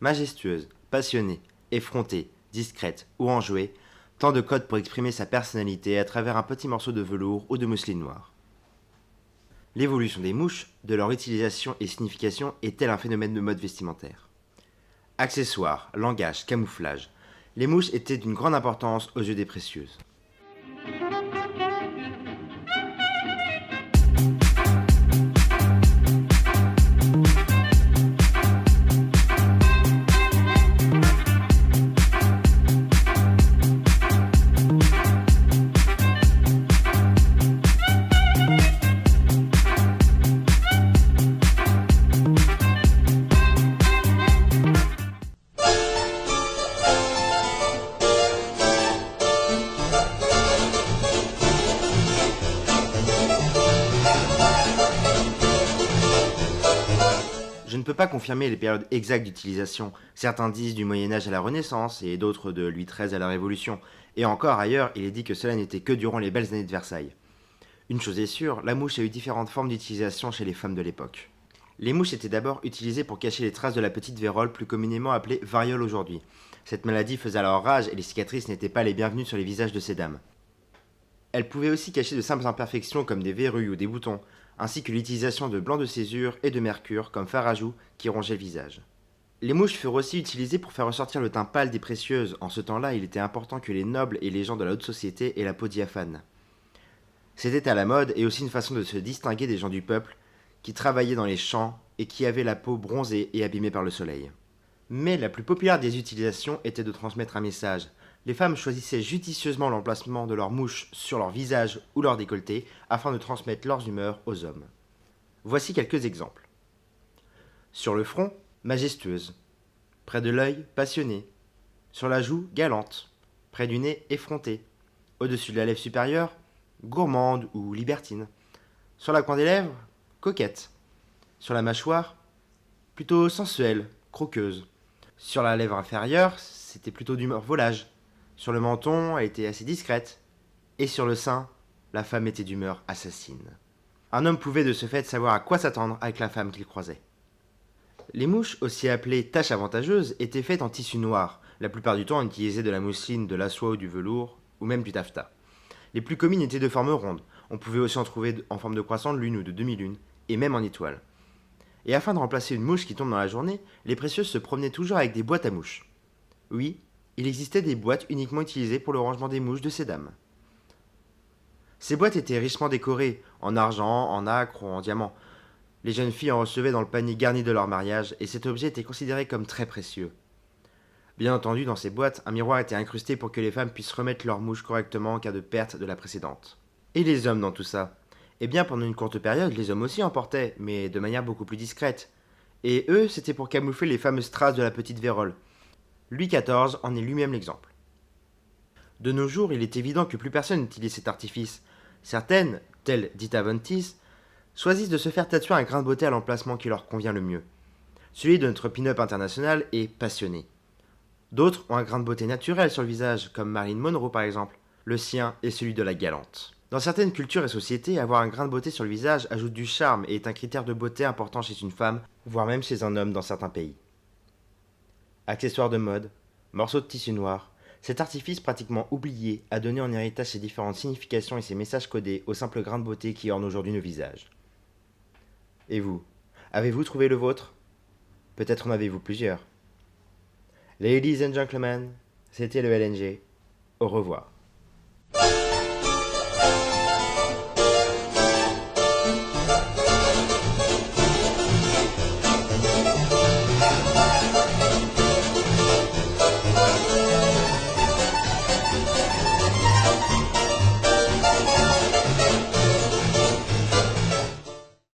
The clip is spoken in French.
Majestueuse, passionnée, effrontée, discrète ou enjouée, tant de codes pour exprimer sa personnalité à travers un petit morceau de velours ou de mousseline noire. L'évolution des mouches, de leur utilisation et signification, est-elle un phénomène de mode vestimentaire? Accessoires, langage, camouflage. Les mouches étaient d'une grande importance aux yeux des précieuses. Je ne peux pas confirmer les périodes exactes d'utilisation. Certains disent du Moyen Âge à la Renaissance et d'autres de Louis XIII à la Révolution. Et encore ailleurs, il est dit que cela n'était que durant les belles années de Versailles. Une chose est sûre, la mouche a eu différentes formes d'utilisation chez les femmes de l'époque. Les mouches étaient d'abord utilisées pour cacher les traces de la petite vérole, plus communément appelée variole aujourd'hui. Cette maladie faisait alors rage et les cicatrices n'étaient pas les bienvenues sur les visages de ces dames. Elles pouvaient aussi cacher de simples imperfections comme des verrues ou des boutons, ainsi que l'utilisation de blanc de césure et de mercure comme fard à joues qui rongeait le visage. Les mouches furent aussi utilisées pour faire ressortir le teint pâle des précieuses. En ce temps-là, il était important que les nobles et les gens de la haute société aient la peau diaphane. C'était à la mode et aussi une façon de se distinguer des gens du peuple qui travaillaient dans les champs et qui avaient la peau bronzée et abîmée par le soleil. Mais la plus populaire des utilisations était de transmettre un message. Les femmes choisissaient judicieusement l'emplacement de leurs mouches sur leur visage ou leur décolleté afin de transmettre leurs humeurs aux hommes. Voici quelques exemples. Sur le front, majestueuse. Près de l'œil, passionnée. Sur la joue, galante. Près du nez, effrontée. Au-dessus de la lèvre supérieure, gourmande ou libertine. Sur la coin des lèvres, coquette. Sur la mâchoire, plutôt sensuelle, croqueuse. Sur la lèvre inférieure, c'était plutôt d'humeur volage. Sur le menton, elle était assez discrète. Et sur le sein, la femme était d'humeur assassine. Un homme pouvait de ce fait savoir à quoi s'attendre avec la femme qu'il croisait. Les mouches, aussi appelées taches avantageuses, étaient faites en tissu noir. La plupart du temps, on utilisait de la mousseline, de la soie ou du velours, ou même du taffetas. Les plus communes étaient de forme ronde. On pouvait aussi en trouver en forme de croissant de lune ou de demi-lune, et même en étoile. Et afin de remplacer une mouche qui tombe dans la journée, les précieuses se promenaient toujours avec des boîtes à mouches. Oui, il existait des boîtes uniquement utilisées pour le rangement des mouches de ces dames. Ces boîtes étaient richement décorées, en argent, en nacre ou en diamant. Les jeunes filles en recevaient dans le panier garni de leur mariage, et cet objet était considéré comme très précieux. Bien entendu, dans ces boîtes, un miroir était incrusté pour que les femmes puissent remettre leurs mouches correctement en cas de perte de la précédente. Et les hommes dans tout ça? Eh bien, pendant une courte période, les hommes aussi en portaient, mais de manière beaucoup plus discrète. Et eux, c'était pour camoufler les fameuses traces de la petite vérole. Louis XIV en est lui-même l'exemple. De nos jours, il est évident que plus personne n'utilise cet artifice. Certaines, telles Dita Von Teese, choisissent de se faire tatouer un grain de beauté à l'emplacement qui leur convient le mieux. Celui de notre pin-up international est passionné. D'autres ont un grain de beauté naturel sur le visage, comme Marilyn Monroe par exemple. Le sien est celui de la galante. Dans certaines cultures et sociétés, avoir un grain de beauté sur le visage ajoute du charme et est un critère de beauté important chez une femme, voire même chez un homme dans certains pays. Accessoires de mode, morceaux de tissu noir, cet artifice pratiquement oublié a donné en héritage ses différentes significations et ses messages codés au simple grain de beauté qui orne aujourd'hui nos visages. Et vous, avez-vous trouvé le vôtre? Peut-être en avez-vous plusieurs. Ladies and gentlemen, c'était le LNG. Au revoir.